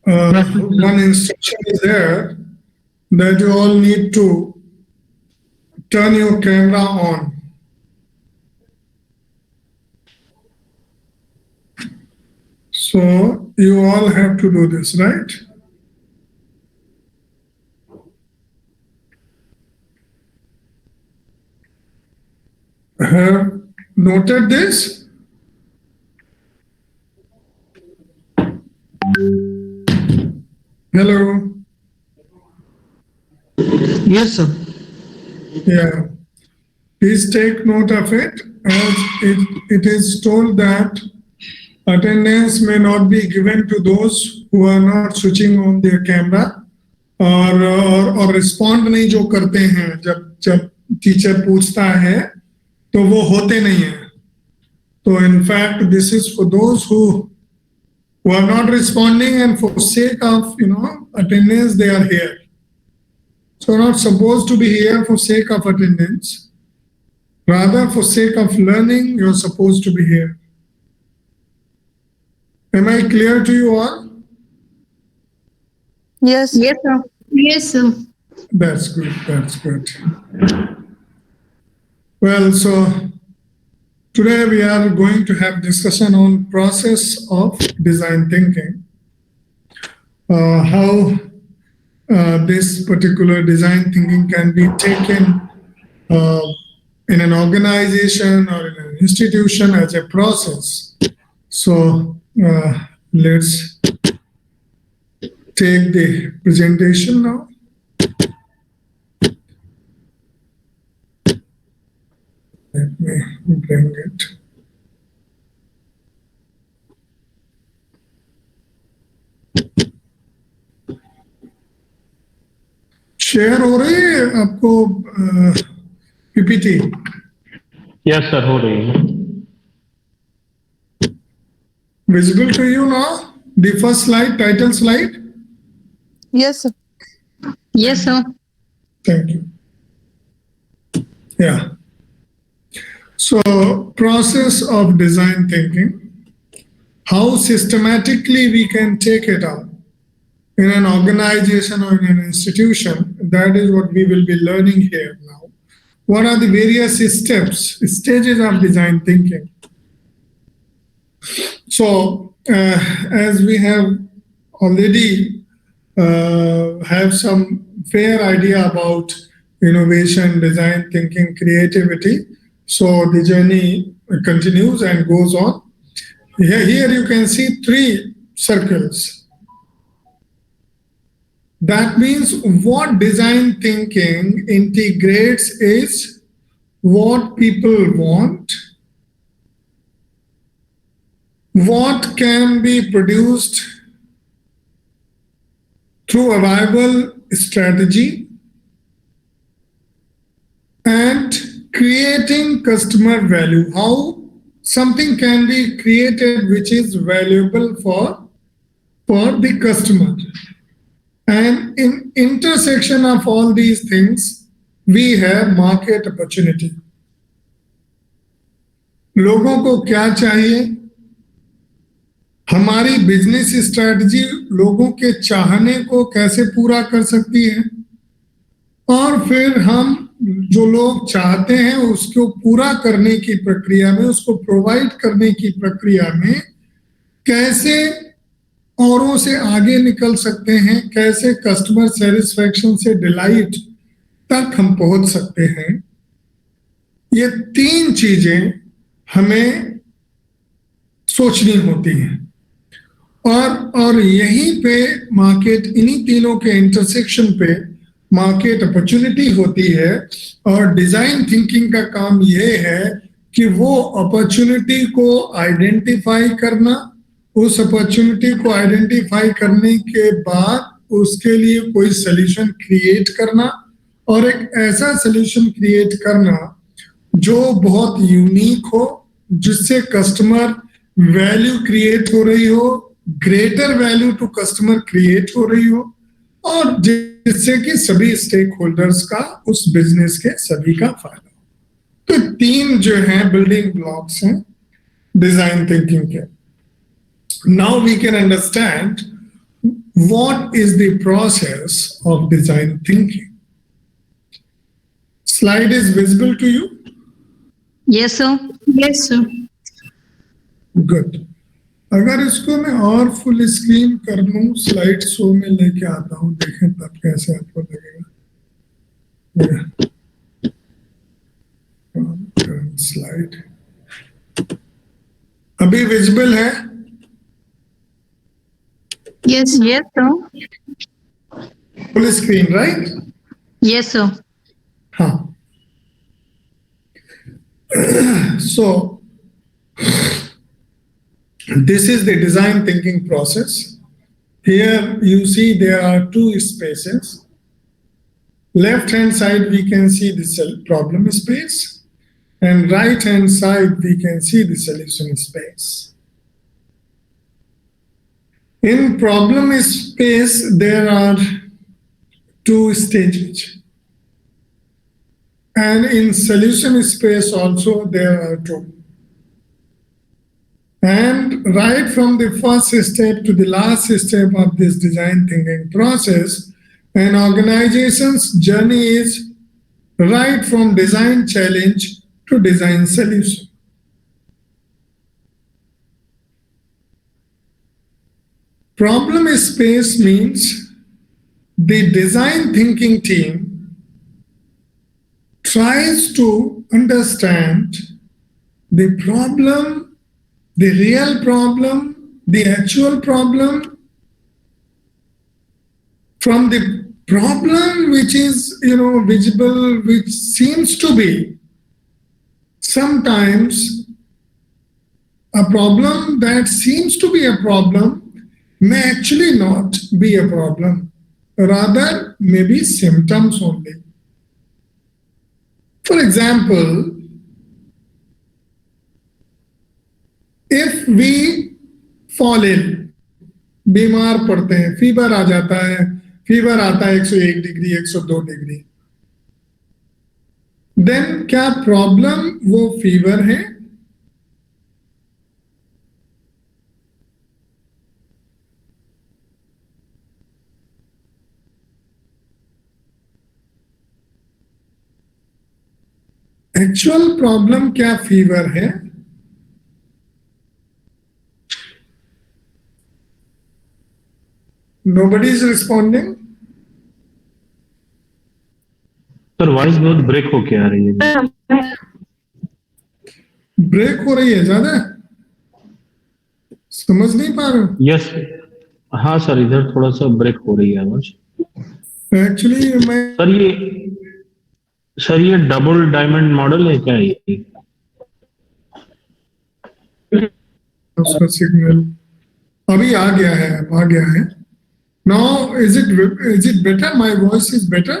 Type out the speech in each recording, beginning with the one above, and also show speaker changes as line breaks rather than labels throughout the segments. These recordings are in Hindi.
one instruction is there that you all need to turn your camera on. So you all have to do this, right? Have noted this? Hello?
Yes, sir.
Yeah. Please take note of it, as it is told that attendance may not be given to those who are not switching on their camera और रिस्पॉन्ड नहीं जो करते हैं जब टीचर पूछता है तो वो होते नहीं है. तो in fact this is for those who are not responding, and for sake of attendance they are here. So not supposed to be here for sake of attendance, rather for sake of learning you're supposed to be here. Am I clear to you all?
Yes.
Yes, sir. Yes, sir.
That's good. That's good. Well, so today we are going to have discussion on process of design thinking. How this particular design thinking can be taken in an organization or in an institution as a process. So let's take the presentation now. Let me bring it. Share हो रही है आपको पीपीटी?
यस सर, हो रही है.
Visible to you now? The first slide, title slide?
Yes, sir.
Yes, sir.
Thank you. Yeah. So, process of design thinking, how systematically we can take it up in an organization or in an institution, that is what we will be learning here now. What are the various stages of design thinking? So, as we have already have some fair idea about innovation, design thinking, creativity, so the journey continues and goes on. Here you can see 3 circles. That means what design thinking integrates is what people want, what can be produced through a viable strategy, and creating customer value, how something can be created which is valuable for the customer. And in intersection of all these things, we have market opportunity. लोगों को क्या चाहिए, हमारी बिजनेस स्ट्रैटेजी लोगों के चाहने को कैसे पूरा कर सकती है, और फिर हम जो लोग चाहते हैं उसको पूरा करने की प्रक्रिया में, उसको प्रोवाइड करने की प्रक्रिया में कैसे औरों से आगे निकल सकते हैं, कैसे कस्टमर सेटिस्फैक्शन से डिलाइट तक हम पहुंच सकते हैं. ये 3 चीजें हमें सोचनी होती हैं, और यहीं पे मार्केट, इन्हीं तीनों के इंटरसेक्शन पे मार्केट अपॉर्चुनिटी होती है. और डिजाइन थिंकिंग का काम ये है कि वो अपॉर्चुनिटी को आइडेंटिफाई करना, उस अपॉर्चुनिटी को आइडेंटिफाई करने के बाद उसके लिए कोई सॉल्यूशन क्रिएट करना, और एक ऐसा सॉल्यूशन क्रिएट करना जो बहुत यूनिक हो, जिससे कस्टमर वैल्यू क्रिएट हो रही हो, greater value to customer create हो रही हो, और जिससे कि सभी स्टेक होल्डर्स का, उस बिजनेस के सभी का फायदा हो. तो 3 जो हैं बिल्डिंग ब्लॉक्स हैं डिजाइन थिंकिंग के. Now we can understand what is the process of design thinking. Slide is visible to you?
Yes, sir. Yes, sir.
Good. अगर इसको मैं और फुल स्क्रीन कर लूं, स्लाइड शो में लेके आता हूं, देखें तब कैसे आपको लगेगा. स्लाइड अभी विजिबल है?
Yes, yes, sir.
Full screen, right?
Yes, sir.
हाँ. So this is the design thinking process. Here you see there are two spaces. Left hand side we can see the problem space, and right hand side we can see the solution space. In problem space there are two stages, and in solution space also there are two. And right from the first step to the last step of this design thinking process, an organization's journey is right from design challenge to design solution. Problem space means the design thinking team tries to understand the problem, the real problem, the actual problem, from the problem which is, visible, which seems to be sometimes a problem that seems to be a problem may actually not be a problem, rather may be symptoms only. For example, if we fall ill, बीमार पड़ते हैं, फीवर आ जाता है, फीवर आता है 101 डिग्री 102 डिग्री, देन क्या प्रॉब्लम वो फीवर है? एक्चुअल प्रॉब्लम क्या फीवर है? Nobody is responding.
Sir voice बहुत ब्रेक होके आ रही है.
ब्रेक हो रही है ज्यादा, समझ नहीं पा रहे हो?
यस. हाँ सर, इधर थोड़ा सा ब्रेक हो रही है आवाज.
एक्चुअली मैं
सर ये डबल डायमंड मॉडल है क्या ये?
उसका सिग्नल अभी आ गया है. Now is it better? My voice is better?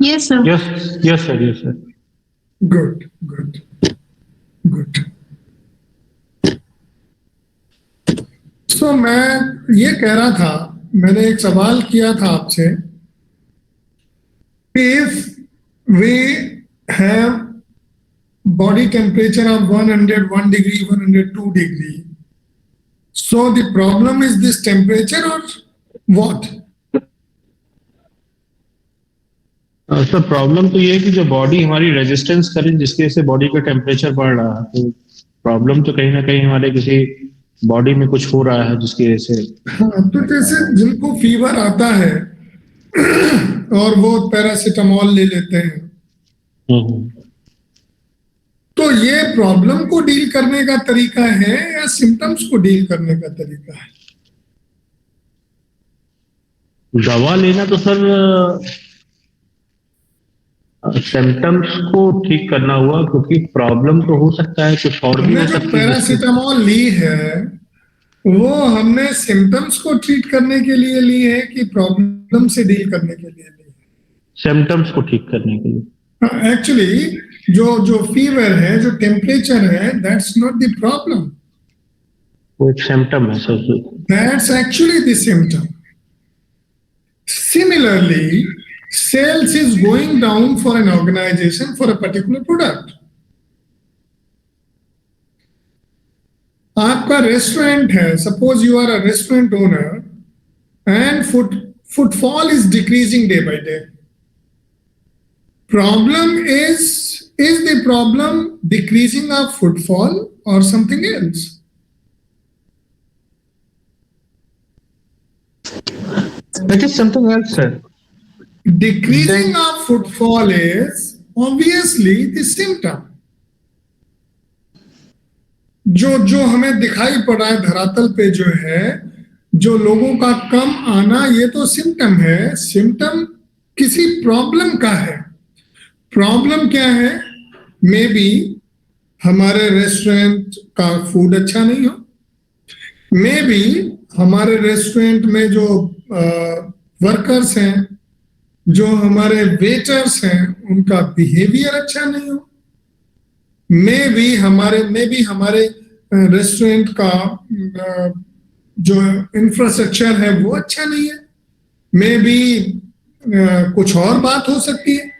Yes, sir.
Yes sir.
Good. So मैं ये कह रहा था, मैंने एक सवाल किया था आपसे, if we have body temperature of 101 degree, 102 degree, so the problem is this temperature or what?
Sir problem तो ये है कि जो बॉडी हमारी रेजिस्टेंस करे, जिसकी वजह से बॉडी का टेम्परेचर बढ़ रहा है, तो प्रॉब्लम तो कहीं ना कहीं हमारे किसी बॉडी में कुछ हो रहा है जिसकी वजह से.
हाँ, तो जैसे जिनको फीवर आता है और वो पैरासीटामोल ले लेते हैं, तो ये प्रॉब्लम को डील करने का तरीका है या सिम्टम्स को डील करने का तरीका है?
दवा लेना तो सर सिम्टम्स को ठीक करना हुआ, क्योंकि प्रॉब्लम तो हो सकता है कुछ और भी हो सकता है.
पैरासीटामोल ली है वो हमने सिम्टम्स को ट्रीट करने के लिए ली है कि प्रॉब्लम से डील करने के लिए ली है?
सिम्टम्स को ठीक करने के लिए.
एक्चुअली जो फीवर है, जो टेम्परेचर है, दैट्स नॉट द प्रॉब्लम,
वो एक सिम्टम है sir.
That's actually the symptom. Similarly, sales is going down for an organization for a particular product. आपको आपका रेस्टोरेंट है, suppose you are a restaurant owner and footfall is decreasing day by day. Problem is the problem decreasing of footfall or something else?
It is something else, sir.
Decreasing of footfall is obviously the symptom. जो हमें दिखाई पड़ा है धरातल पे जो है, जो लोगों का कम आना, ये तो सिम्टम है. सिम्टम किसी प्रॉब्लम का है. प्रॉब्लम क्या है? मे बी हमारे रेस्टोरेंट का फूड अच्छा नहीं हो, मे बी हमारे रेस्टोरेंट में जो वर्कर्स हैं, जो हमारे वेटर्स हैं, उनका बिहेवियर अच्छा नहीं हो, मे बी हमारे रेस्टोरेंट का जो इंफ्रास्ट्रक्चर है वो अच्छा नहीं है, मे बी कुछ और बात हो सकती है,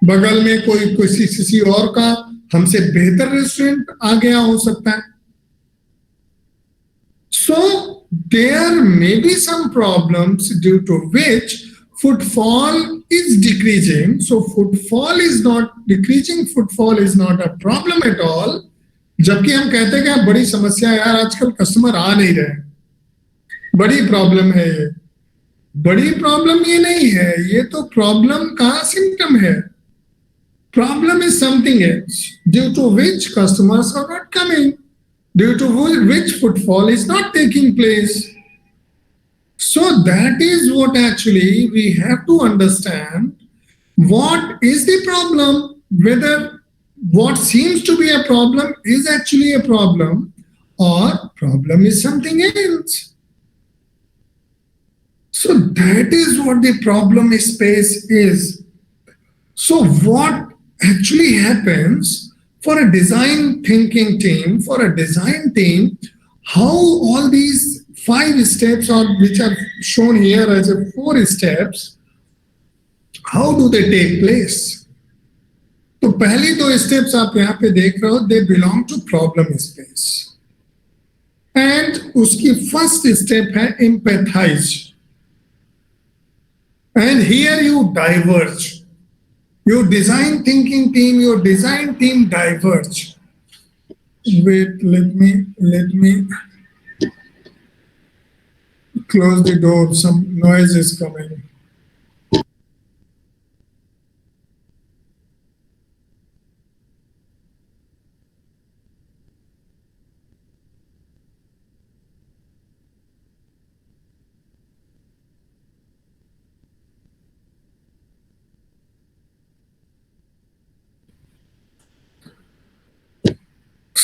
बगल में कोई किसी और का हमसे बेहतर रेस्टोरेंट आ गया हो सकता है. So there may be some problems due to which footfall is decreasing. So footfall is not decreasing, footfall is not a problem at all. जबकि हम कहते हैं कि बड़ी समस्या है यार, आजकल कस्टमर आ नहीं रहे, बड़ी प्रॉब्लम है ये. बड़ी प्रॉब्लम ये नहीं है, ये तो प्रॉब्लम का सिम्टम है. Problem is something else due to which customers are not coming, due to which footfall is not taking place. So that is what actually we have to understand. What is the problem? Whether what seems to be a problem is actually a problem, or problem is something else. So that is what the problem space is. So what actually happens for a design thinking team, for a design team, how all these 5 steps, or which are shown here as a 4 steps, how do they take place? तो पहली 2 स्टेप्स आप यहाँ पे देख रहे हो, they belong to problem space. And उसकी फर्स्ट स्टेप है empathise. And here you diverge. Your design thinking team, your design team diverge. Wait, let me close the door. Some noise is coming.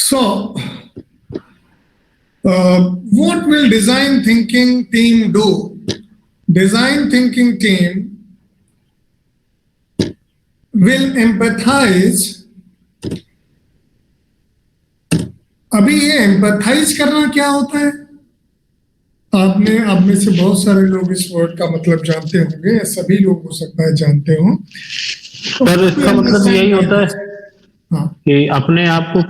So, what will design thinking team do? Design thinking team will empathize. अभी ये empathize करना क्या होता है? आप में से बहुत सारे लोग इस वर्ड का मतलब जानते होंगे, या सभी लोग हो सकता है जानते हो.
पर इसका मतलब यही होता है कि अपने आप को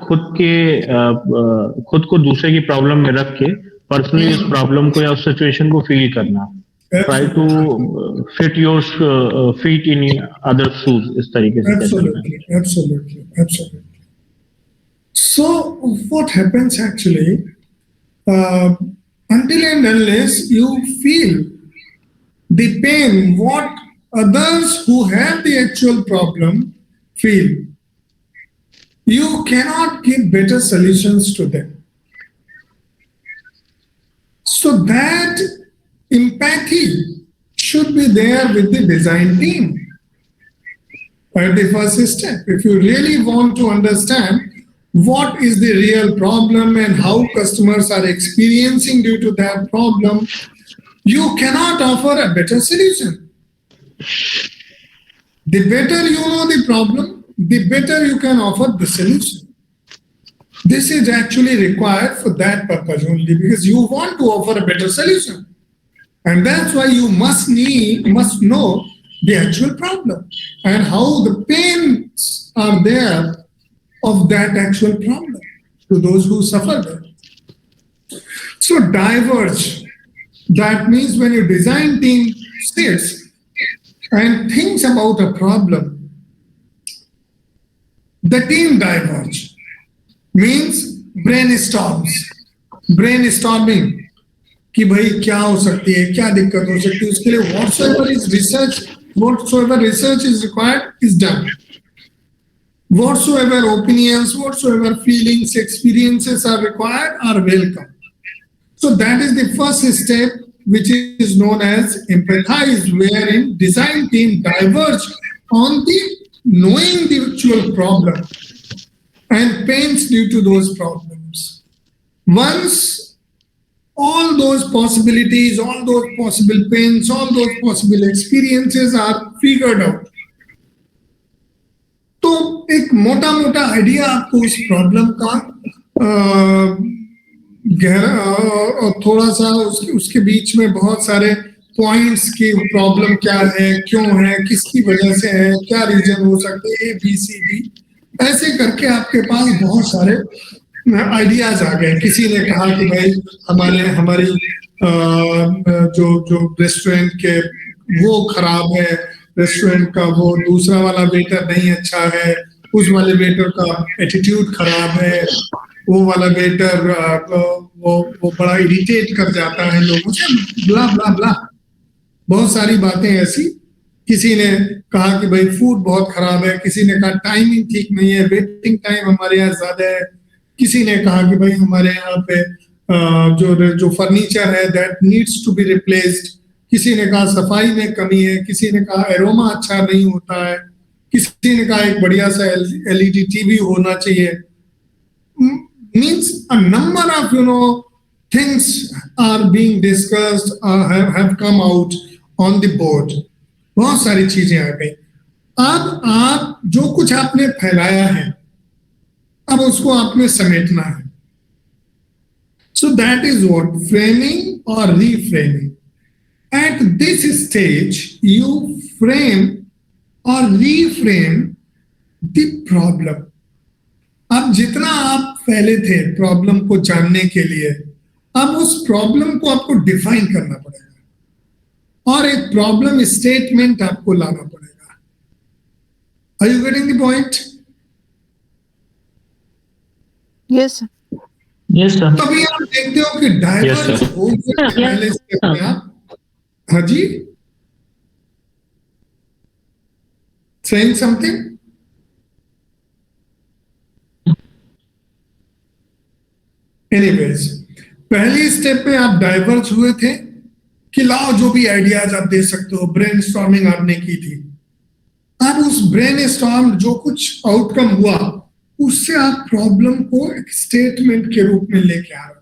खुद को दूसरे की प्रॉब्लम में रख के पर्सनली उस प्रॉब्लम को या उस सिचुएशन को फील करना. Try to fit your feet in other shoes, इस तरीके से.
Absolutely. So what happens actually, until and unless you feel the pain what others who have the actual problem feel, you cannot give better solutions to them. So that empathy should be there with the design team at the first step. If you really want to understand what is the real problem and how customers are experiencing due to that problem, you cannot offer a better solution. The better you know the problem, the better you can offer the solution. This is actually required for that purpose only, because you want to offer a better solution. And that's why you must know the actual problem and how the pains are there of that actual problem to those who suffer there. So diverge, that means when your design team sits and thinks about a problem, the team diverge, means brainstorming कि भाई क्या हो सकती है, क्या दिक्कत हो सकती है, उसके लिए whatsoever research is required is done. Whatsoever opinions, whatsoever feelings, experiences are required are welcome. So that is the first step, which is known as empathize, wherein design team diverge on the knowing the actual problem and pains due to those problems. Once all those possibilities, all those possible pains, all those possible experiences are figured out, तो एक मोटा मोटा आइडिया आपको उस प्रॉब्लम का गहरा और थोड़ा सा उसके बीच में बहुत सारे पॉइंट्स की प्रॉब्लम क्या है, क्यों है, किसकी वजह से है, क्या रीजन हो सकते हैं, ABCD, ऐसे करके आपके पास बहुत सारे आइडियाज आ गए. किसी ने कहा कि भाई हमारी जो रेस्टोरेंट के वो खराब है, रेस्टोरेंट का वो दूसरा वाला वेटर नहीं अच्छा है, उस वाले वेटर का एटीट्यूड खराब है, वो वाला वेटर वो बड़ा इरिटेट कर जाता है लोगों से, ब्ला ब्ला ब्ला, बहुत सारी बातें ऐसी. किसी ने कहा कि भाई फूड बहुत खराब है, किसी ने कहा टाइमिंग ठीक नहीं है, वेटिंग टाइम हमारे यहाँ ज्यादा है, किसी ने कहा कि भाई हमारे यहाँ पे जो फर्नीचर है that needs to be replaced, किसी ने कहा सफाई में कमी है, किसी ने कहा एरोमा अच्छा नहीं होता है, किसी ने कहा एक बढ़िया सा LED TV होना चाहिए. Means a number of things are being discussed, have come out on the board. बहुत सारी चीजें आ गई. अब आप जो कुछ आपने फैलाया है, अब उसको आपने समेटना है. So that is what framing or reframing. At this stage, you frame or reframe the problem. अब जितना आप पहले थे प्रॉब्लम को जानने के लिए, अब उस प्रॉब्लम को आपको डिफाइन करना पड़ेगा और एक प्रॉब्लम स्टेटमेंट आपको लाना पड़ेगा. Are you getting the point?
Yes, sir.
Yes, sir.
तभी आप देखते हो कि डाइवर्स हो गया पहले स्टेप में आप. हाँ जी, saying something? Anyways, पहली स्टेप में आप डाइवर्स हुए थे कि लाओ जो भी आइडियाज आप दे सकते हो, ब्रेनस्टॉर्मिंग आपने की थी. अब उस ब्रेनस्टॉर्म जो कुछ आउटकम हुआ, उससे आप प्रॉब्लम को एक स्टेटमेंट के रूप में लेके आ रहे हो.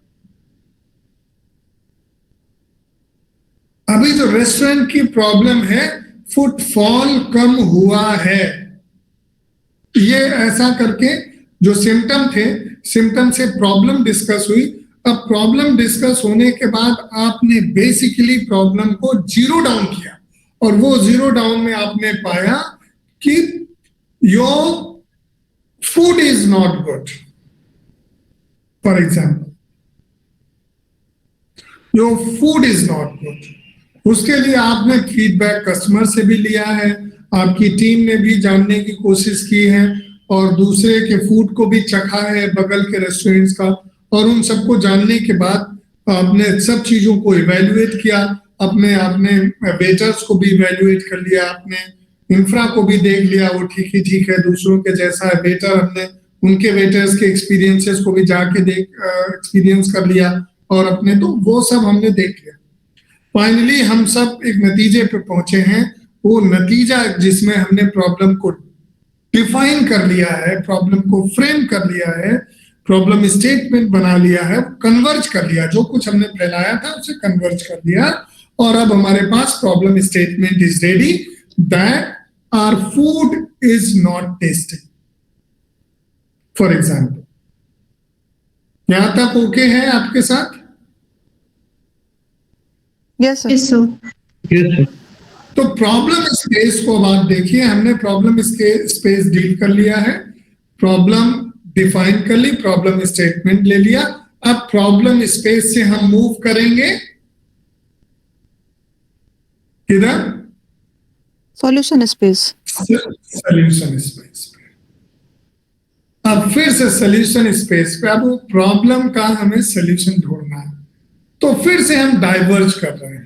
अभी जो रेस्टोरेंट की प्रॉब्लम है, फुटफॉल कम हुआ है, ये ऐसा करके जो सिम्टम थे, सिम्टम से प्रॉब्लम डिस्कस हुई. अब प्रॉब्लम डिस्कस होने के बाद आपने बेसिकली प्रॉब्लम को जीरो डाउन किया और वो जीरो डाउन में आपने पाया कि your food is not good. For example, your food is not good. उसके लिए आपने फीडबैक कस्टमर से भी लिया है, आपकी टीम ने भी जानने की कोशिश की है और दूसरे के फूड को भी चखा है, बगल के रेस्टोरेंट्स का, और उन सबको जानने के बाद आपने सब चीजों को इवेल्युएट किया. आपने वेटर्स को भी इवेल्युएट कर लिया, आपने इंफ्रा को भी देख लिया, वो ठीक है, दूसरों के जैसा है वेटर, हमने उनके वेटर्स के एक्सपीरियंसेस को भी जाके एक्सपीरियंस कर लिया और अपने, तो वो सब हमने देख लिया. फाइनली हम सब एक नतीजे पे पहुंचे हैं. वो नतीजा जिसमें हमने प्रॉब्लम को डिफाइन कर लिया है, प्रॉब्लम को फ्रेम कर लिया है, प्रॉब्लम स्टेटमेंट बना लिया है, कन्वर्ज कर लिया, जो कुछ हमने फैलाया था उसे कन्वर्ज कर लिया और अब हमारे पास problem statement is ready that our food is not tasty. For example, यहां तक ओके है आपके साथ?
Yes, sir.
Yes, sir.
Yes, sir.
तो प्रॉब्लम स्पेस को अब आप देखिए, हमने प्रॉब्लम स्पेस डील कर लिया है, प्रॉब्लम डिफाइन कर ली, प्रॉब्लम स्टेटमेंट ले लिया. अब प्रॉब्लम स्पेस से हम मूव करेंगे किधर?
Solution space.
सॉल्यूशन स्पेस पे। अब फिर से सॉल्यूशन स्पेस पे, अब वो प्रॉब्लम का हमें सॉल्यूशन ढूंढना है, तो फिर से हम डाइवर्ज कर रहे हैं।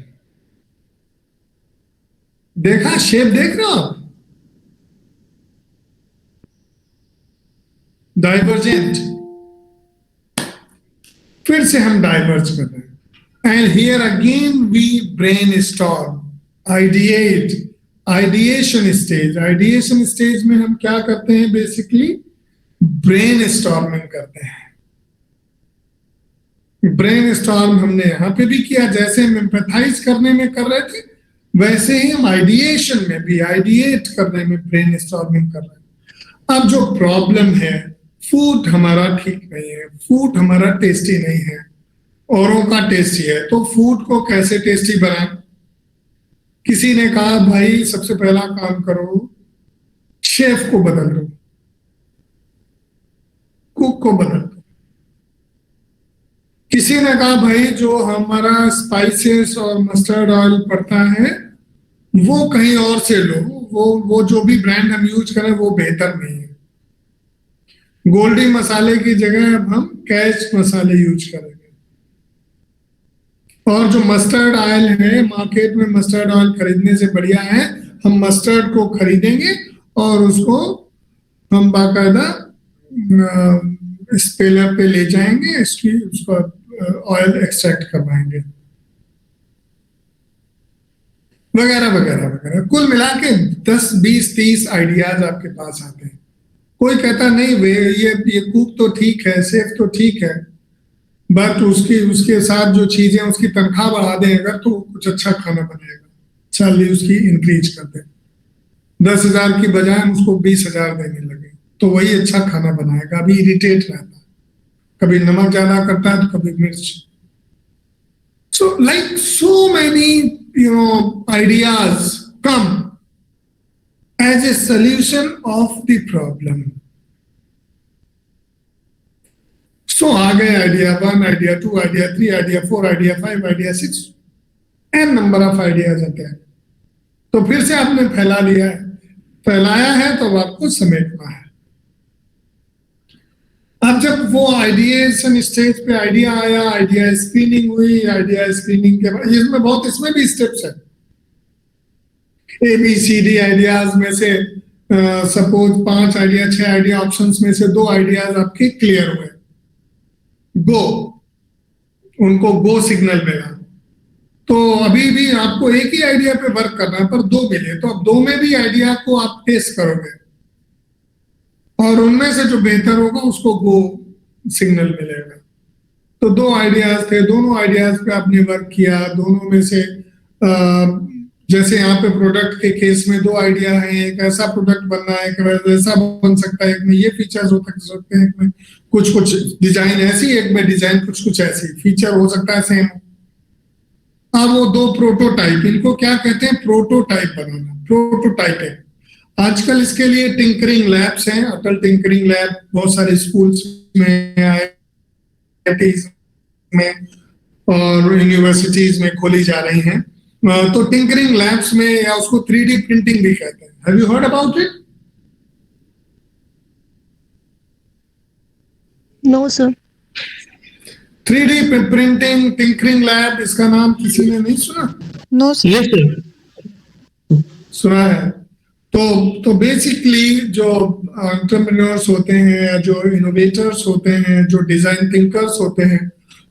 देखा शेप, देख रहे हो आप? डाइवर्जेंट। फिर से हम डाइवर्ज कर रहे हैं। And here again we brainstorm, ideate, ideation stage. Ideation stage में हम क्या करते हैं? बेसिकली ब्रेन स्टॉर्मिंग करते हैं। ब्रेन स्टॉर्म हमने यहां पे भी किया, जैसे हम एम्पैथाइज करने में कर रहे थे, वैसे ही हम आइडिएशन में भी, आइडिएट करने में ब्रेन स्टॉर्मिंग कर रहे हैं। अब जो प्रॉब्लम है, फूड हमारा ठीक नहीं है, फूड हमारा टेस्टी नहीं है, औरों का टेस्टी है, तो फूड को कैसे टेस्टी बनाएं? किसी ने कहा भाई सबसे पहला काम करो, शेफ को बदल दो, कुक को बदल दो। किसी ने कहा भाई जो हमारा स्पाइसेस और मस्टर्ड ऑयल पड़ता है वो कहीं और से लो, वो जो भी ब्रांड हम यूज करें वो बेहतर नहीं है, गोल्डी मसाले की जगह अब हम कैच मसाले यूज करेंगे। और जो मस्टर्ड ऑयल है, मार्केट में मस्टर्ड ऑयल खरीदने से बढ़िया है हम मस्टर्ड को खरीदेंगे और उसको हम बाकायदा स्पेलर पे ले जाएंगे, उसका ऑयल एक्सट्रैक्ट करवाएंगे, वगैरह वगैरह वगैरह। कुल मिला के 10, 20, 30 आइडियाज आपके पास आते हैं। कोई कहता नहीं वे ये कुक तो ठीक है, सेफ तो ठीक है, बट उसके साथ जो चीजें, उसकी तनख्वाह बढ़ा दें अगर, तो कुछ अच्छा खाना बनाएगा, सैलरी उसकी इंक्रीज कर दें, 10,000 की बजाय हम उसको 20,000 देने लगे, तो वही अच्छा खाना बनाएगा। अभी इरिटेट रहता है, कभी नमक ज्यादा करता है तो कभी मिर्च। So like so many ideas come as a solution of the problem. So आ गए idea 1, idea 2, idea 3, idea 4, idea 5, idea 6, n number of ideas आते हैं। तो फिर से आपने फैला लिया है, फैलाया है तो आपको समेटना है। अब जब वो आइडिएशन स्टेज पे आइडिया आया, आइडिया स्क्रीनिंग हुई, आइडिया स्क्रीनिंग के बाद इसमें भी स्टेप्स है। ABCD आइडियाज में से सपोज 5 आइडिया, 6 आइडिया ऑप्शंस में से 2 आइडियाज आपके क्लियर हुए, गो, उनको गो सिग्नल मिला, तो अभी भी आपको एक ही आइडिया पे वर्क करना है, पर 2 मिले, तो अब 2 में भी आइडिया को आप टेस्ट करोगे और उनमें से जो बेहतर होगा उसको गो सिग्नल मिलेगा। तो 2 आइडियाज थे, दोनों आइडियाज पे आपने वर्क किया, दोनों में से जैसे यहाँ पे प्रोडक्ट के केस में 2 आइडिया हैं, एक ऐसा प्रोडक्ट बनना है, एक वैसा बन सकता है, एक में ये फीचर्स हो सकते हैं, एक में कुछ डिजाइन ऐसी, एक में डिजाइन कुछ ऐसी, फीचर हो सकता है सेम। अब वो 2 प्रोटोटाइप, इनको क्या कहते हैं? प्रोटोटाइप बनाना, प्रोटोटाइपिंग। आजकल इसके लिए टिंकरिंग लैब्स हैं, अटल टिंकरिंग लैब बहुत सारे स्कूल्स में, IITs में और यूनिवर्सिटीज में खोली जा रही हैं। तो टिंकरिंग लैब्स में, या उसको 3D प्रिंटिंग भी कहते हैं। Have you heard about it?
No, sir.
3D printing, tinkering lab, इसका नाम किसी ने नहीं सुना?
No, sir.
Yes, sir.
सुना है। तो बेसिकली जो एंटरप्रेन्योर्स होते हैं या जो इनोवेटर्स होते हैं, जो डिजाइन थिंकर्स होते हैं,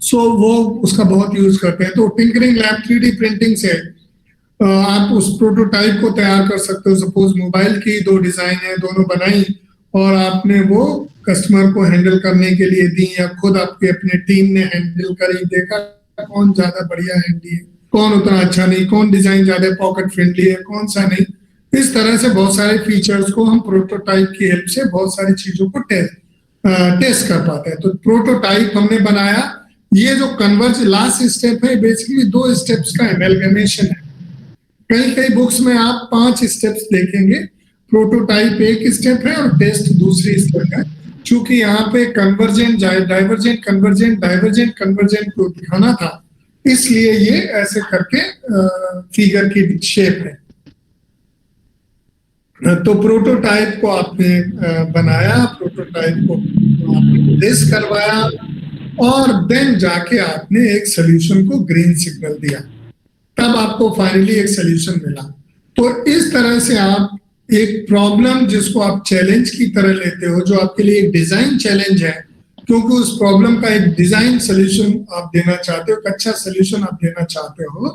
सो वो उसका बहुत यूज करते हैं। तो टिंकरिंग लैब 3D प्रिंटिंग से आप उस प्रोटोटाइप को तैयार कर सकते हो। सपोज मोबाइल की 2 डिजाइन है, दोनों बनाई और आपने वो कस्टमर को हैंडल करने के लिए दी, या खुद आपके अपने टीम ने हैंडल करी, देखा कौन ज्यादा बढ़िया हैंडी है, कौन उतना अच्छा नहीं, कौन डिजाइन ज्यादा पॉकेट फ्रेंडली है, कौन सा नहीं। इस तरह से बहुत सारे फीचर्स को हम प्रोटोटाइप की हेल्प से बहुत सारी चीजों को टेस्ट कर पाते हैं। तो प्रोटोटाइप हमने बनाया। ये जो कन्वर्ज लास्ट स्टेप है, बेसिकली 2 स्टेप्स का एमलगमेशन है। कई बुक्स में आप 5 स्टेप्स देखेंगे। प्रोटोटाइप एक स्टेप है और टेस्ट दूसरी स्टेप है। चूंकि यहाँ पे convergent divergent convergent divergent convergent को दिखाना था, इसलिए ये ऐसे करके फिगर की शेप है। तो प्रोटोटाइप को आपने बनाया, प्रोटोटाइप को आपने टेस्ट करवाया और देन जाके आपने एक सोल्यूशन को ग्रीन सिग्नल दिया, तब आपको फाइनली एक सोल्यूशन मिला। तो इस तरह से आप एक प्रॉब्लम जिसको आप चैलेंज की तरह लेते हो, जो आपके लिए एक डिजाइन चैलेंज है, क्योंकि उस प्रॉब्लम का एक डिजाइन सोल्यूशन आप देना चाहते हो, एक अच्छा सोल्यूशन आप देना चाहते हो,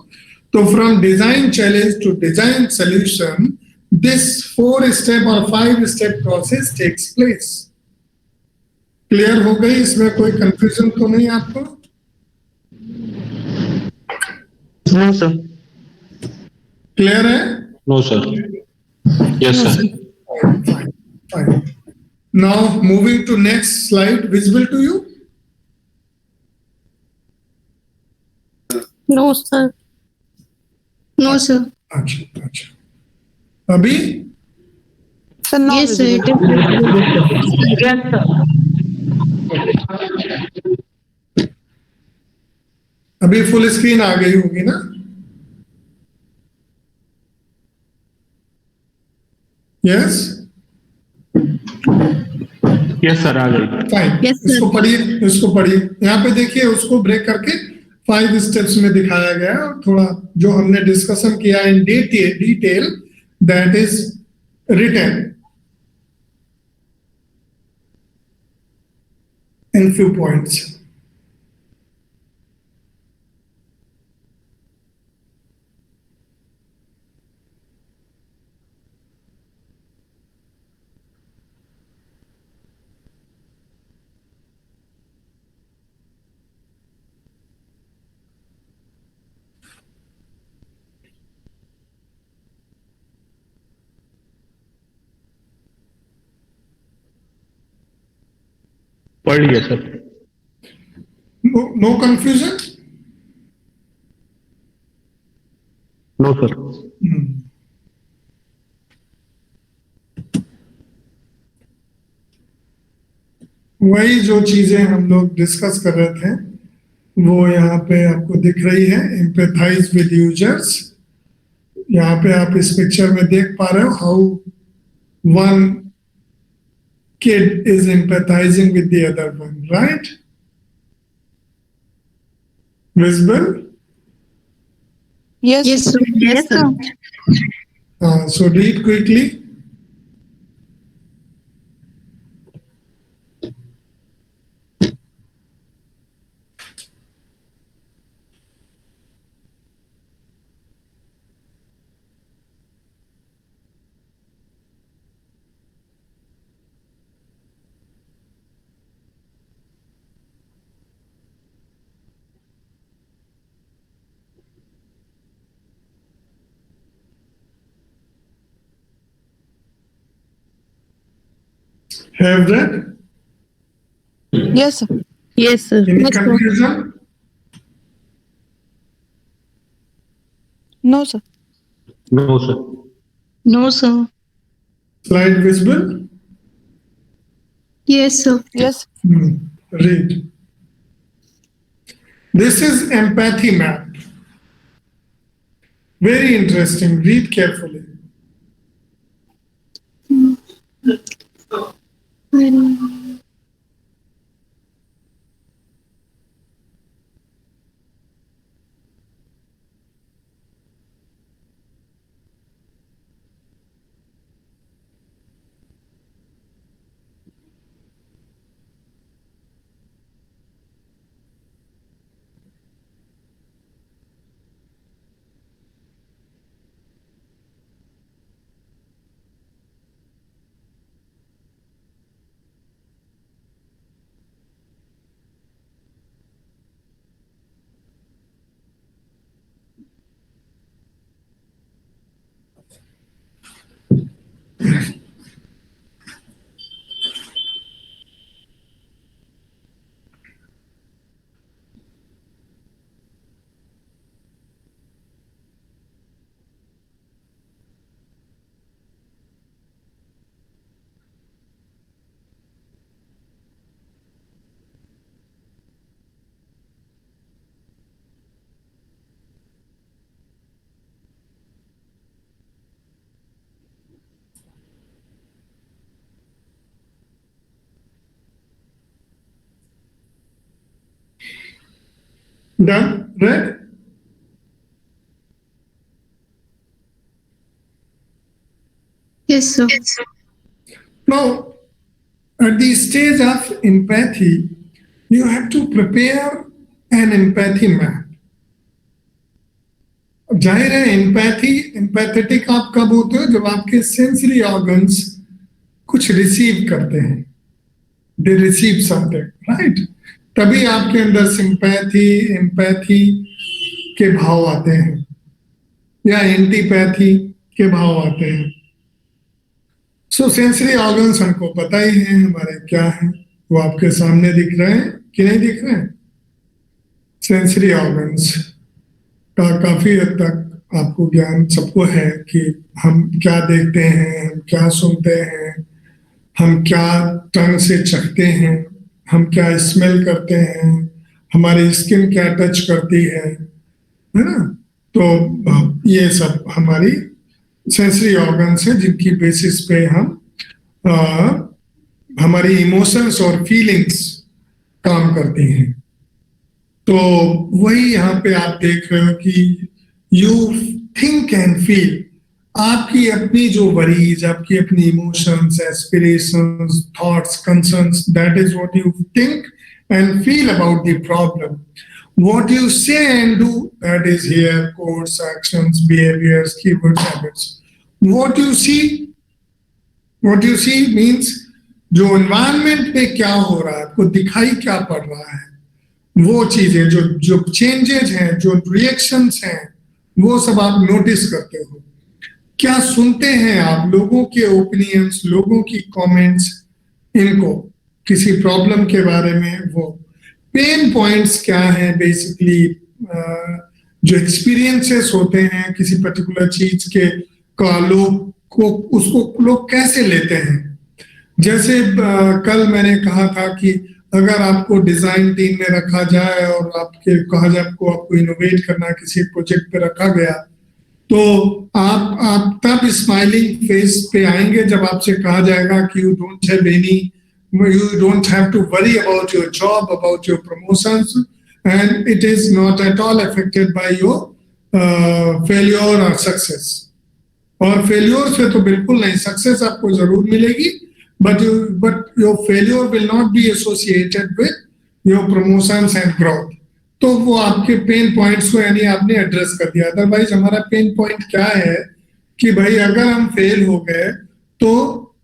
तो from design challenge to design solution this 4 step or 5 step process takes place. Clear हो गई? इसमें कोई कंफ्यूजन तो नहीं आपको?
No sir.
क्लियर है?
No sir. Yes sir.
Fine, fine. Now moving to next slide. Visible to you?
No, sir. No, sir.
अच्छा अच्छा। अभी
Sir, now
Yes, sir.
visible.
Yes, sir.
अभी फुल स्क्रीन आ गई होगी ना? यस
यस सर, आ गई।
फाइन।
Yes, sir.
इसको पढ़िए, इसको पढ़िए। यहाँ पे देखिए, उसको ब्रेक करके 5 स्टेप्स में दिखाया गया है, और थोड़ा जो हमने डिस्कशन किया in detail that is written in few points.
पढ़ लिया sir.
No confusion?
No sir.
वही जो चीजें हम लोग डिस्कस कर रहे थे वो यहाँ पे आपको दिख रही है। एम्पैथाइज विद यूजर्स, यहाँ पे आप इस पिक्चर में देख पा रहे हो how one kid is empathizing with the other one, right? Visible?
Yes.
Yes, sir. Yes, sir.
So read quickly. Have read?
Yes, sir.
Yes, sir.
Any
Yes, sir.
confusion?
No, sir.
No sir.
No, sir.
Slide visible?
Yes, sir.
Yes.
Read. This is empathy map. Very interesting. Read carefully. Done, red?
Yes, sir.
Now, at the stage of empathy, you have to prepare an empathy map. जाहिर है एम्पैथेटिक आप कब होते हो? जब आपके सेंसरी ऑर्गन्स कुछ रिसीव करते हैं, दे रिसीव समथिंग, राइट? तभी आपके अंदर सिंपैथी, एम्पैथी के भाव आते हैं या एंटीपैथी के भाव आते हैं। सो सेंसरी ऑर्गन्स हमको पता ही है हमारे क्या है, वो आपके सामने दिख रहे हैं कि नहीं दिख रहे हैं? सेंसरी ऑर्गन्स का काफी हद तक आपको ज्ञान सबको है कि हम क्या देखते हैं, हम क्या सुनते हैं, हम क्या टंग से चखते हैं, हम क्या स्मेल करते हैं, हमारी स्किन क्या टच करती है ना? तो ये सब हमारी सेंसरी ऑर्गन्स है जिनकी बेसिस पे हम हमारी इमोशंस और फीलिंग्स काम करती हैं। तो वही यहाँ पे आप देख रहे हो कि यू थिंक एंड फील, आपकी अपनी जो वरीज, आपकी अपनी emotions, aspirations, thoughts, concerns, that is what you think and feel about the problem. What you say and do, that is here, codes, actions, behaviors, keywords, habits. What you see means जो environment में क्या हो रहा है, आपको दिखाई क्या पड़ रहा है, वो चीजें जो चेंजेस हैं, जो रिएक्शंस हैं, वो सब आप नोटिस करते हो. क्या सुनते हैं आप? लोगों के ओपिनियंस, लोगों की कमेंट्स, इनको किसी प्रॉब्लम के बारे में, वो पेन पॉइंट्स क्या है बेसिकली, जो एक्सपीरियंसेस होते हैं किसी पर्टिकुलर चीज के का, लोग को उसको लोग कैसे लेते हैं. जैसे कल मैंने कहा था कि अगर आपको डिजाइन टीम में रखा जाए और आपके कहा जाए आपको इनोवेट करना, किसी प्रोजेक्ट पे रखा गया, तो आप तब स्माइलिंग फेस पे आएंगे जब आपसे कहा जाएगा कि you don't have to worry about your job, about your promotions, and it is not at all affected by your failure or success. और फेल्योर से तो बिल्कुल नहीं, सक्सेस आपको जरूर मिलेगी, but your failure will not be associated with your promotions and growth. तो वो आपके पेन पॉइंट्स को यानी आपने एड्रेस कर दिया. अदरवाइज हमारा पेन पॉइंट क्या है कि भाई अगर हम फेल हो गए तो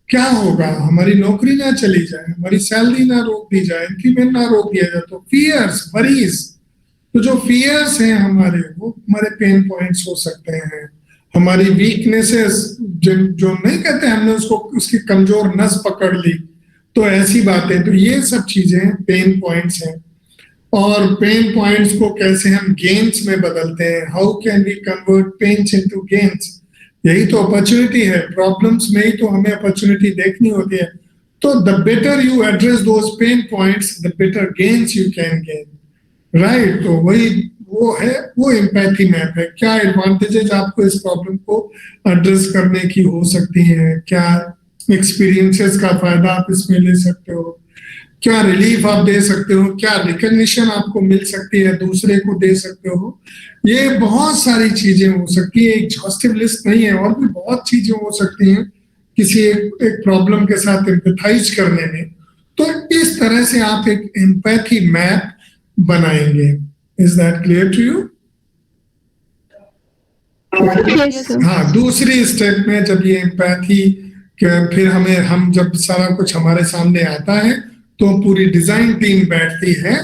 क्या होगा, हमारी नौकरी ना चली जाए, हमारी सैलरी ना रोक दी जाए, इंक्रीमेंट ना रोक दिया जाए. तो फियर्स, वरीज, तो जो फियर्स हैं हमारे, वो हमारे पेन पॉइंट्स हो सकते हैं. हमारी वीकनेसेस, जो नहीं कहते हमने उसको उसकी कमजोर नस पकड़ ली, तो ऐसी बातें, तो ये सब चीजें पेन पॉइंट्स हैं. और पेन पॉइंट्स को कैसे हम गेन्स में बदलते हैं, how can we convert pains into gains. यही तो अपॉर्चुनिटी है, प्रॉब्लम्स में ही तो हमें अपॉर्चुनिटी देखनी होती है. तो the better you address those pen points, the better gains you can gain, right. तो वही वो है, वो एम्पैथी मैप है. क्या एडवांटेजेस आपको इस प्रॉब्लम को एड्रेस करने की हो सकती हैं, क्या एक्सपीरियंसेस का फायदा आप इसमें ले सकते हो, क्या रिलीफ आप दे सकते हो, क्या रिकग्निशन आपको मिल सकती है, दूसरे को दे सकते हो. ये बहुत सारी चीजें हो सकती है, एग्जॉस्टिव लिस्ट नहीं है, और भी बहुत चीजें हो सकती हैं किसी एक प्रॉब्लम के साथ एम्पैथाइज करने में. तो इस तरह से आप एक एम्पैथी मैप बनाएंगे. Is that clear to you?
Yes, sir.
हाँ, दूसरी स्टेप में जब ये एम्पैथी फिर हम जब सारा कुछ हमारे सामने आता है तो पूरी डिजाइन टीम बैठती है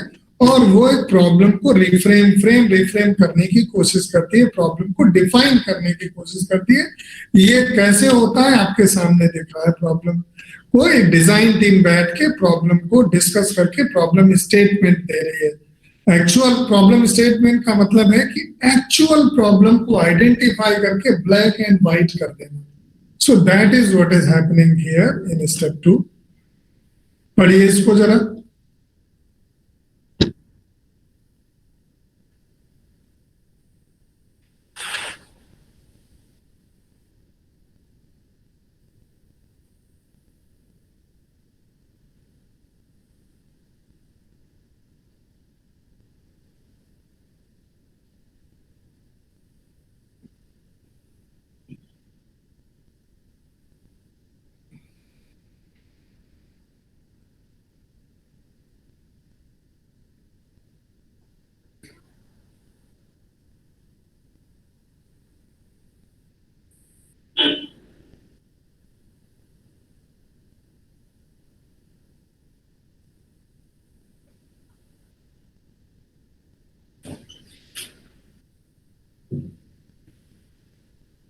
और वो एक प्रॉब्लम को रिफ्रेम करने की कोशिश करती है, प्रॉब्लम को डिफाइन करने की कोशिश करती है. ये कैसे होता है आपके सामने दिख रहा है. प्रॉब्लम को एक डिजाइन टीम बैठ के प्रॉब्लम को डिस्कस करके प्रॉब्लम स्टेटमेंट दे रही है. एक्चुअल प्रॉब्लम स्टेटमेंट का मतलब है कि एक्चुअल प्रॉब्लम को आइडेंटिफाई करके ब्लैक एंड व्हाइट कर देना. So that is what is happening here in step 2. पढ़िए इसको जरा.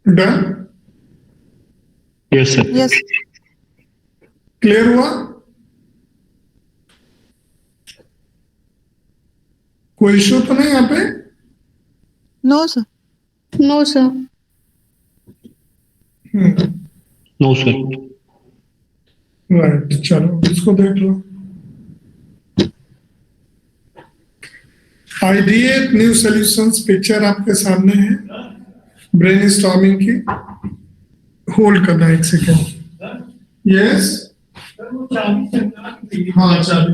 Done,
yes sir.
Yes.
Clear हुआ? कोई इशू तो नहीं यहाँ पे?
No, sir.
No, sir.
No sir.
Right, चलो इसको देख लो। आइडिएट न्यू सॉल्यूशंस पिक्चर आपके सामने है ब्रेनस्टॉर्मिंग की। होल्ड करना एक सेकेंड। यस, हाँ चाबी।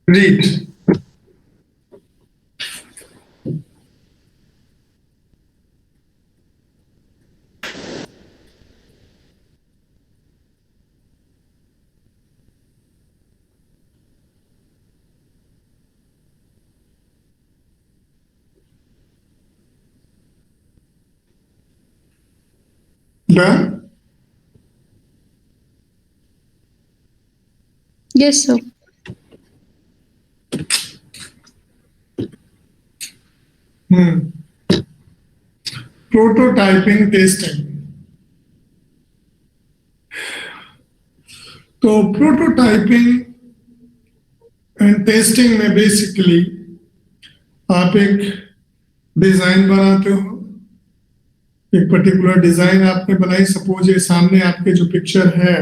Read. Done.
Yes, sir.
Prototyping testing. तो प्रोटोटाइपिंग एंड टेस्टिंग में बेसिकली आप एक डिजाइन बनाते हो, एक पर्टिकुलर डिजाइन आपने बनाई। सपोज ये सामने आपके जो पिक्चर है,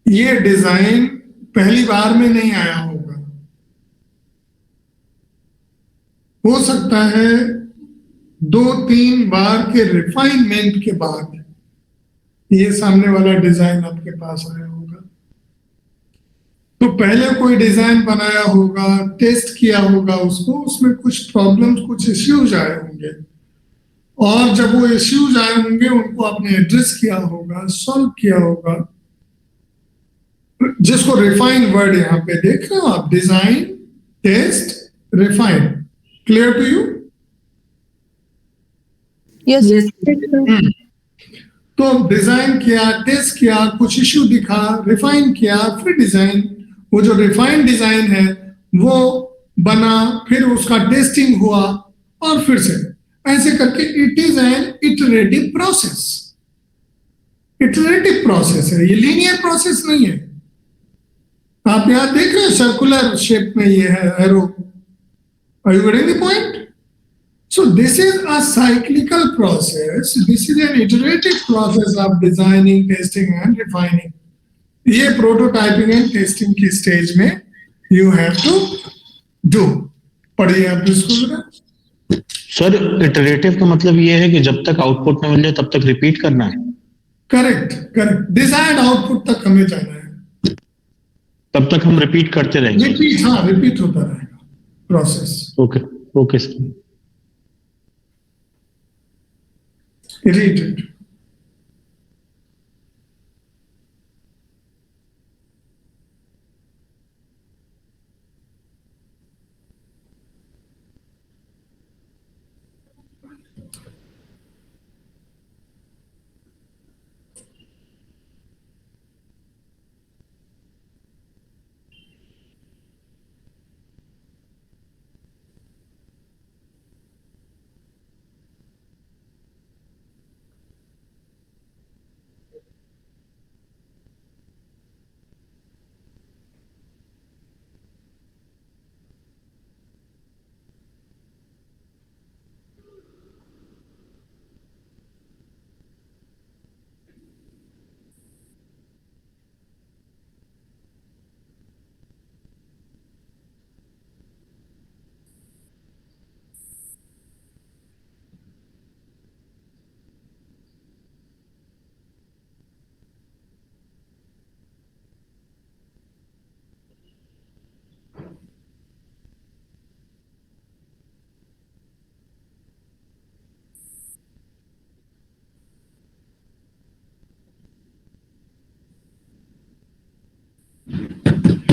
ये डिजाइन पहली बार में नहीं आया होगा, हो सकता है 2-3 बार के रिफाइनमेंट के बाद ये सामने वाला डिजाइन आपके पास आया होगा। तो पहले कोई डिजाइन बनाया होगा, टेस्ट किया होगा उसको, उसमें कुछ प्रॉब्लम्स, कुछ इश्यूज आए होंगे, और जब वो इश्यूज आए होंगे उनको आपने एड्रेस किया होगा, सॉल्व किया होगा, जिसको रिफाइन वर्ड यहां पे देख रहे हो आप, design, test, refine. Clear to you?
Yes.
Yes, sir.
तो डिजाइन किया, टेस्ट किया, कुछ इश्यू दिखा, रिफाइन किया, फिर डिजाइन, वो जो रिफाइन डिजाइन है वो बना, फिर उसका टेस्टिंग हुआ, और फिर से ऐसे करके it is an iterative process. Iterative process है, ये लीनियर प्रोसेस नहीं है। आप यहां देख रहे हो सर्कुलर शेप में ये है arrow. Are you getting the point? So this is a cyclical process. This is an iterative process of designing, testing and refining. ये prototyping and testing की stage में you have to do. पढ़िए आप इसको जरा।
सर इटरेटिव का मतलब ये है कि जब तक आउटपुट न मिले तब तक रिपीट करना है।
Correct, correct. डिजायर्ड आउटपुट तक हमें जाना है,
तब तक हम रिपीट करते रहेंगे।
रिपीट, हाँ रिपीट होता रहेगा process.
Okay okay sir.
Read it.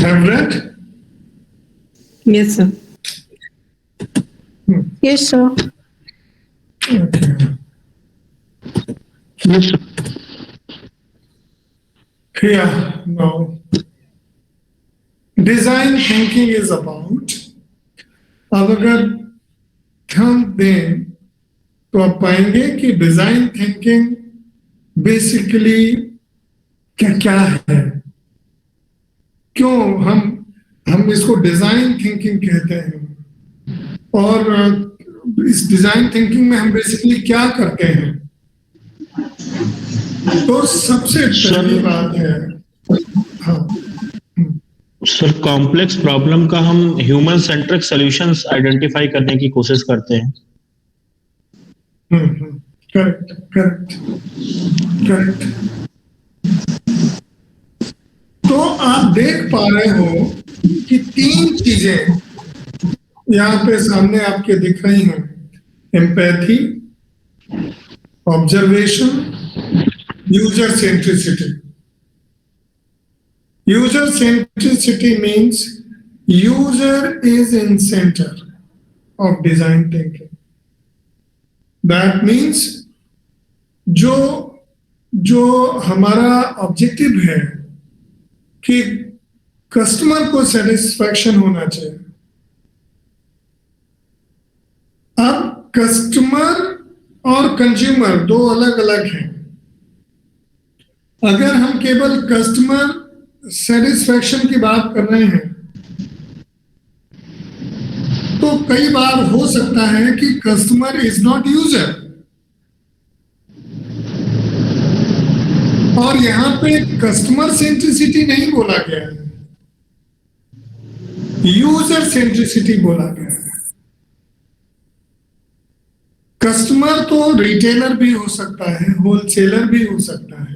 Have read?
Yes, sir.
Yes, sir.
Okay.
Yes, sir.
Yeah, now design thinking is about, अब अगर ध्यान दें तो आप पाएंगे कि डिजाइन थिंकिंग बेसिकली क्या क्या है, क्यों हम इसको डिजाइन थिंकिंग कहते हैं, और इस डिजाइन थिंकिंग में हम बेसिकली क्या करते हैं। तो सबसे पहली बात है, हाँ,
सर कॉम्प्लेक्स प्रॉब्लम का हम ह्यूमन सेंट्रिक सॉल्यूशंस आइडेंटिफाई करने की कोशिश करते हैं।
Correct correct correct. तो आप देख पा रहे हो कि तीन चीजें यहाँ पे सामने आपके दिख रही हैं, empathy, observation, user centricity. User centricity means user is in center of design thinking. That means जो हमारा ऑब्जेक्टिव है कि कस्टमर को सेटिस्फैक्शन होना चाहिए। अब कस्टमर और कंज्यूमर दो अलग अलग हैं। अगर हम केवल कस्टमर सेटिस्फैक्शन की बात कर रहे हैं तो कई बार हो सकता है कि कस्टमर इज नॉट यूजर, और यहां पे कस्टमर सेंट्रिसिटी नहीं बोला गया है, यूजर सेंट्रिसिटी बोला गया है। कस्टमर तो रिटेलर भी हो सकता है, होलसेलर भी हो सकता है।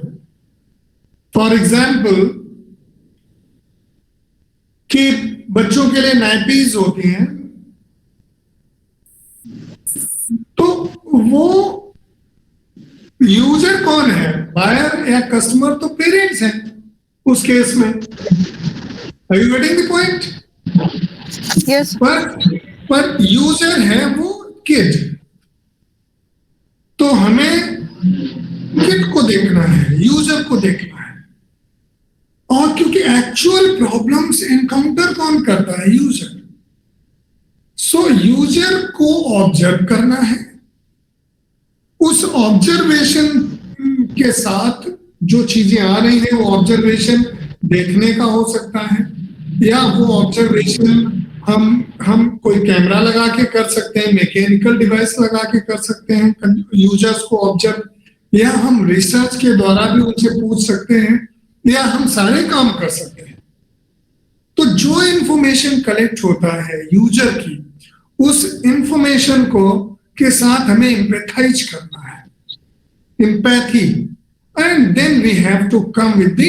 फॉर एग्जाम्पल कि बच्चों के लिए नैपीज होती हैं, तो वो यूजर कौन है, बायर या कस्टमर? तो पेरेंट्स हैं उस केस में। Are you getting the point?
Yes.
पर यूजर है वो किड। तो हमें किड को देखना है, यूजर को देखना है, और क्योंकि एक्चुअल प्रॉब्लम्स एनकाउंटर कौन करता है? यूजर। सो यूजर को ऑब्जर्व करना है, उस ऑब्जर्वेशन के साथ जो चीजें आ रही हैं वो ऑब्जर्वेशन देखने का हो सकता है, या वो ऑब्जर्वेशन हम कोई कैमरा लगा के कर सकते हैं, मैकेनिकल डिवाइस लगा के कर सकते हैं यूजर्स को ऑब्जर्व, या हम रिसर्च के द्वारा भी उनसे पूछ सकते हैं, या हम सारे काम कर सकते हैं। तो जो इंफॉर्मेशन कलेक्ट होता है यूजर की, उस इंफॉर्मेशन को के साथ हमें एम्पैथाइज करना है, empathy, and then we have to come with the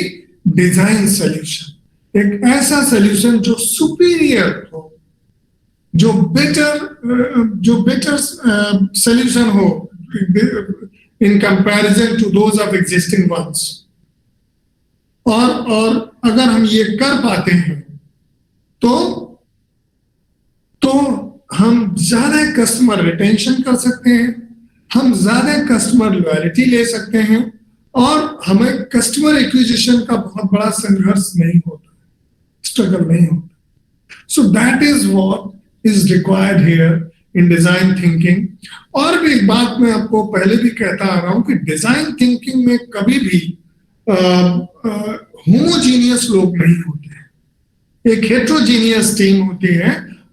design solution, एक ऐसा सॉल्यूशन जो सुपीरियर हो, जो बेटर सॉल्यूशन हो in comparison to those of existing ones. और अगर हम ये कर पाते हैं तो हम ज्यादा कस्टमर रिटेंशन कर सकते हैं, हम ज्यादा कस्टमर लॉयल्टी ले सकते हैं, और हमें कस्टमर एक्विजिशन का बहुत बड़ा संघर्ष नहीं होता, स्ट्रगल नहीं होता। So that is what is required here in design thinking. और भी एक बात मैं आपको पहले भी कहता आ रहा हूं कि डिजाइन थिंकिंग में कभी भी होमोजीनियस लोग नहीं होते हैं, एक हेट्रोजीनियस टीम होती है,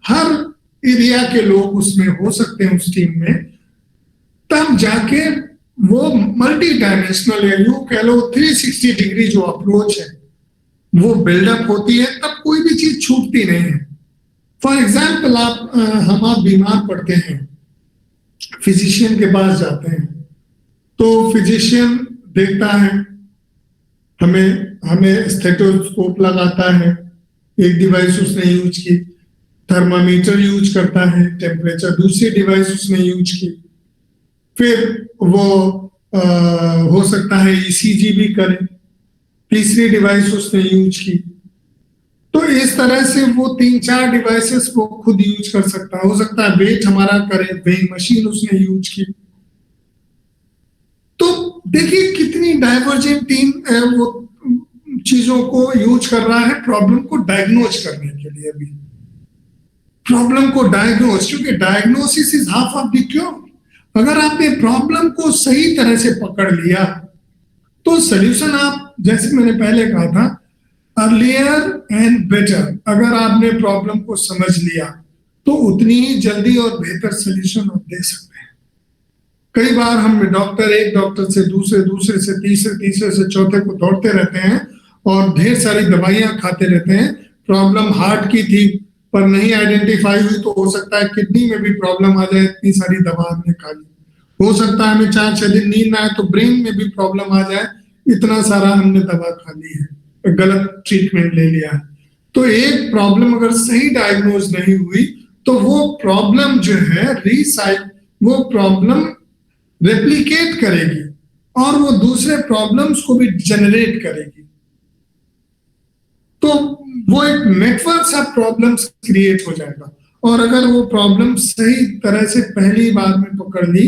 हर एरिया के लोग उसमें हो सकते हैं उस टीम में, तब जाके वो मल्टी डायमेंशनल है, यूं कह लो 360 डिग्री जो अप्रोच है वो बिल्डअप होती है, तब कोई भी चीज छूटती नहीं है। फॉर एग्जाम्पल आप बीमार पड़ते हैं, फिजिशियन के पास जाते हैं, तो फिजिशियन देखता है, हमें स्टेथोस्कोप लगाता है, एक डिवाइस उसने यूज की, थर्मामीटर यूज करता है, टेम्परेचर दूसरी डिवाइस उसने यूज की, फिर वो हो सकता है ईसीजी भी करे, तीसरी डिवाइस उसने यूज की, तो इस तरह से वो 3-4 डिवाइसेस को खुद यूज कर सकता है। हो सकता है वेट हमारा करे, वेइंग मशीन उसने यूज की। तो देखिए कितनी डाइवर्जेंट टीम वो चीजों को यूज कर रहा है प्रॉब्लम को डायग्नोज करने के लिए भी। प्रॉब्लम को डायग्नोज, क्योंकि diagnosis is half of the cure. अगर आपने प्रॉब्लम को सही तरह से पकड़ लिया तो सोल्यूशन आप, जैसे मैंने पहले कहा था, अर्लियर एंड बेटर। अगर आपने प्रॉब्लम को समझ लिया तो उतनी ही जल्दी और बेहतर सोल्यूशन आप दे सकते हैं। कई बार हम डॉक्टर, एक डॉक्टर से दूसरे, दूसरे से तीसरे, तीसरे से चौथे को दौड़ते रहते हैं और ढेर सारी दवाइयां खाते रहते हैं। प्रॉब्लम हार्ट की थी पर नहीं आइडेंटिफाई हुई तो हो सकता है किडनी में भी प्रॉब्लम आ जाए, इतनी सारी दवा हमने खा ली। हो सकता है हमें 4-6 दिन नींद ना आए तो ब्रेन में भी प्रॉब्लम आ जाए, इतना सारा हमने दवा खा ली है, गलत ट्रीटमेंट ले लिया है। तो एक प्रॉब्लम अगर सही डायग्नोज नहीं हुई तो वो प्रॉब्लम जो है वो प्रॉब्लम रेप्लिकेट करेगी और वो दूसरे प्रॉब्लम्स को भी जनरेट करेगी। तो वो एक नेटवर्क सा प्रॉब्लम्स क्रिएट हो जाएगा। और अगर वो प्रॉब्लम सही तरह से पहली बार में पकड़ ली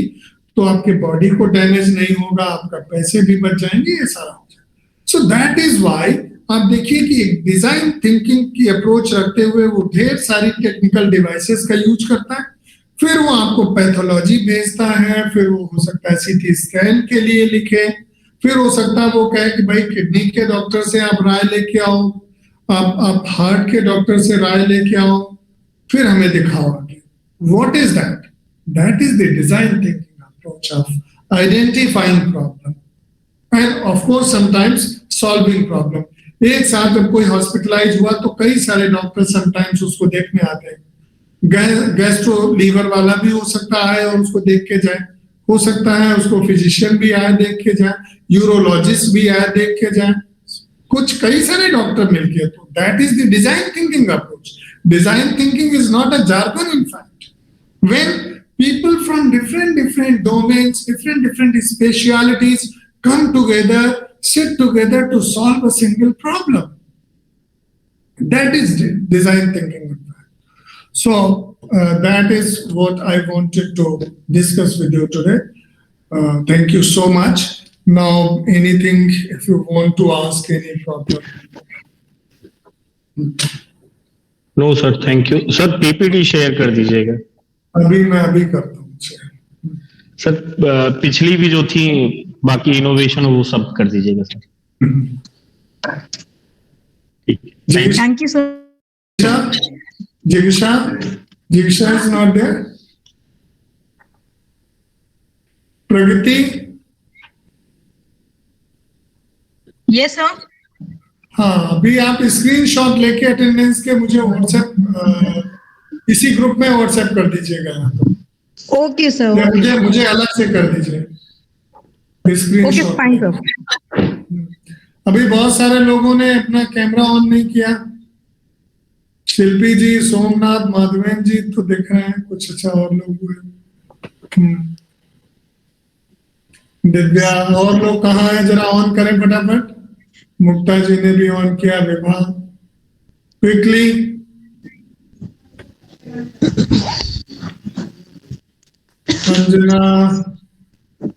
तो आपके बॉडी को डैमेज नहीं होगा, आपका पैसे भी बच जाएंगे, ये सारा हो जाएगा। सो दैट इज व्हाई आप देखिए कि एक डिजाइन थिंकिंग की अप्रोच रखते हुए वो ढेर सारी टेक्निकल डिवाइसेस का यूज करता है। फिर वो आपको पैथोलॉजी भेजता है, फिर वो हो सकता है सीटी स्कैन के लिए लिखे, फिर हो सकता है वो कहे कि भाई किडनी के डॉक्टर से आप राय लेके आओ, आप हार्ट के डॉक्टर से राय लेके आओ, फिर हमें दिखाओ आगे। What is that? That is the design thinking approach of identifying problem end of course sometimes solving problem. एक साथ जब कोई हॉस्पिटलाइज हुआ तो कई सारे डॉक्टर समटाइम्स उसको देखने आते हैं। गैस्ट्रो लीवर वाला भी हो सकता है और उसको देख के जाए, हो सकता है उसको फिजिशियन भी आए देख के जाए, यूरोलॉजिस्ट भी आए देख के जाए, कुछ कई सारे डॉक्टर मिलके। तो that is the design thinking approach. Design thinking is not a jargon in fact. When people from different domains, different specialities come together, sit together to solve a single problem, that is design thinking. So that is what I wanted to discuss with you today. Thank you so much. Now anything, if you want to ask any problem.
No sir, thank you sir. PPT share कर दीजिएगा।
मैं अभी करता हूँ
सर। पिछली भी जो थी बाकी इनोवेशन वो सब कर दीजिएगा sir.
Thank you, sir.
Jigisha is not there. Pragati?
Yes, sir.
हाँ, अभी आप स्क्रीनशॉट लेके अटेंडेंस के मुझे व्हाट्सएप, इसी ग्रुप में व्हाट्सएप कर दीजिएगा।
Okay, sir.
मुझे अलग से कर दीजिए
Okay,
स्क्रीनशॉट।
fine, sir.
अभी बहुत सारे लोगों ने अपना कैमरा ऑन नहीं किया। शिल्पी जी, सोमनाथ, माधवेन जी तो देख रहे हैं, कुछ अच्छा और लोग हुए। दिव्या, और लोग कहाँ हैं? जरा ऑन करें फटाफट। मुक्ता जी ने भी ऑन किया। Vibha, quickly. Anjana,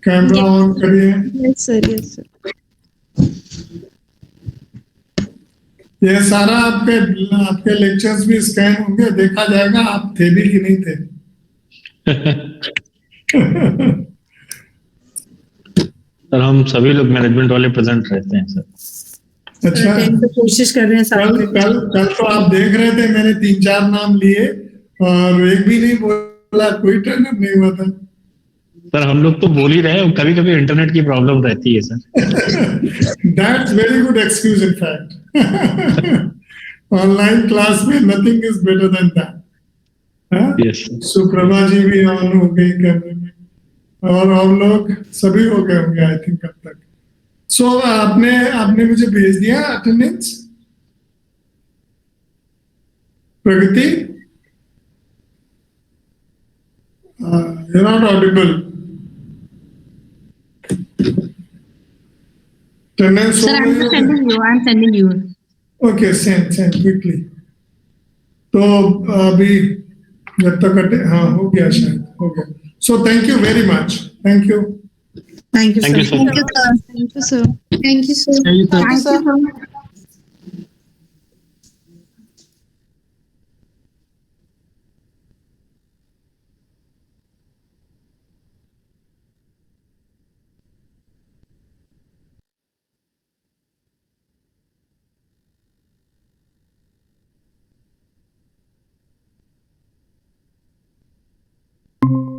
camera on करिए।
Yes, sir. Yes, sir.
ये सारा आपके लेक्चर्स भी स्कैन होंगे, देखा जाएगा आप थे भी कि नहीं थे।
सर हम सभी लोग मैनेजमेंट वाले प्रेजेंट रहते हैं सर।
अच्छा,
तो कोशिश कर रहे हैं
कल तो आप देख रहे थे, मैंने 3-4 नाम लिए और एक भी नहीं बोला, कोई टर्न अप नहीं हुआ था।
सर हम लोग तो बोल ही रहे हैं, कभी कभी इंटरनेट की प्रॉब्लम रहती है sir.
That's very good excuse in fact. Online class में nothing is better than that.
Yes.
Suprabha ji भी ऑन हो गई कैमरे में और लोग सभी हो गए होंगे आई थिंक अब तक। सो आपने मुझे भेज दिया attendance. Pragati, you're not audible. Attendance
Sir, I'm sending you.
Okay, send quickly. तो अभी जब तक हाँ हो गया, शायद हो गया। So thank you very much, thank you.
Thank you
thank you
sir.
Sir.
Thank you, sir. Thank you, sir.
Thank you, sir.
Thank you, sir.